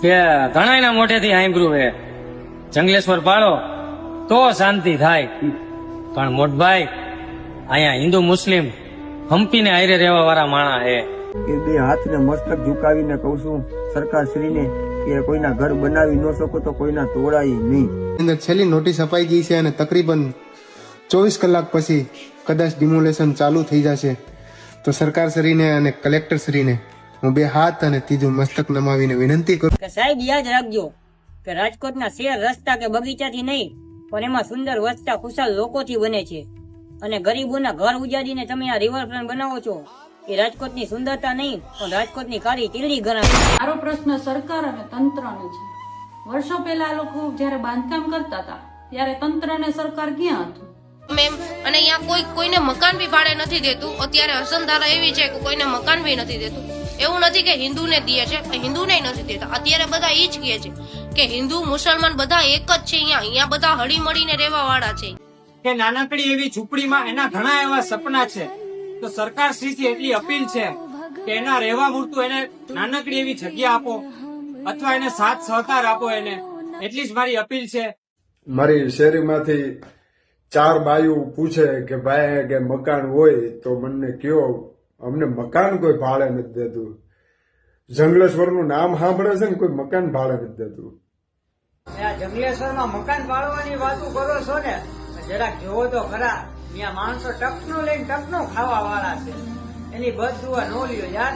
કે ઘણાયના મોઢેથી સાંભળ્યું હે જંગલેશ્વર પાળો તો શાંતિ થાય, પણ મોટભાઈ અહીંયા હિન્દુ મુસ્લિમ હંપીને હારે રહેવા વાળા માણા હે. એ બે હાથને મસ્તક ઝુકાવીને કહું છું સરકાર શ્રીને કે કોઈના ઘર બનાવી ન શકો તો કોઈના તોડાય નહીં. અંદર છેલ્લી નોટિસ અપાઈ ગઈ છે અને તકરીબન 24 કલાક પછી કદાચ ડિમોલેશન ચાલુ થઈ જશે. તો સરકાર શ્રીને અને કલેક્ટર શ્રીને હું બે હાથ અને ત્રીજું મસ્તક નમાવીને વિનંતી કરું કે સાહેબ યાદ રાખજો કે રાજકોટના શહેર રસ્તા કે બગીચાથી નહીં, પણ એમાં સુંદર વસતા ખુશાલ લોકોથી બને છે. અને ગરીબોના ઘર ઉજાડીને તમે આ રિવરફ્રન્ટ બનાવો છો એ રાજકોટની સુંદરતા નહીં પણ રાજકોટની કાળી તીરડી ગણાય. મારો પ્રશ્ન સરકાર અને તંત્રને છે. વર્ષો પહેલા આ લોકો જયારે બાંધકામ કરતા હતા ત્યારે તંત્ર અને સરકાર ક્યાં હતું? મેમ, અને અહીંયા કોઈને મકાન બી ભાડે નથી દેતું. અત્યારે હસનધારા એવી છે કે કોઈને મકાન બી નથી દેતું. એવું નથી કે હિન્દુને દે છે, હિન્દુને નથી દેતા. અત્યારે બધા એ જ કહે છે કે હિન્દુ મુસલમાન બધા એક જ છે. અહીંયા બધા હળી મળીને રહેવા વાળા છે. કે નાનકડી એવી ઝૂંપડીમાં એના ઘણા એવા સપના છે, તો સરકાર શ્રીથી એટલી અપીલ છે કે એના રહેવા મૂળતું એને નાનકડી એવી જગ્યા આપો અથવા એને સાથ સહકાર આપો. એને એટલી જ મારી અપીલ છે. મારી શેરીમાંથી 4 બાયું પૂછે કે ભાઈ કે મકાન હોય તો મને કયો, અમને મકાન કોઈ ભાડે નથી દેતું. જંગલેશ્વરનું નામ સાંભળે છે ને કોઈ મકાન ભાડે નથી દેતું. જંગલેશ્વરમાં મકાન પાડવાની વાતો કરો છો ને, જરાક જોવો તો ખરા. ત્યાં માણસો ટકનું લઈને ટકનું ખાવા વાળા છે. એની બદદુઆ નો લ્યો યાર.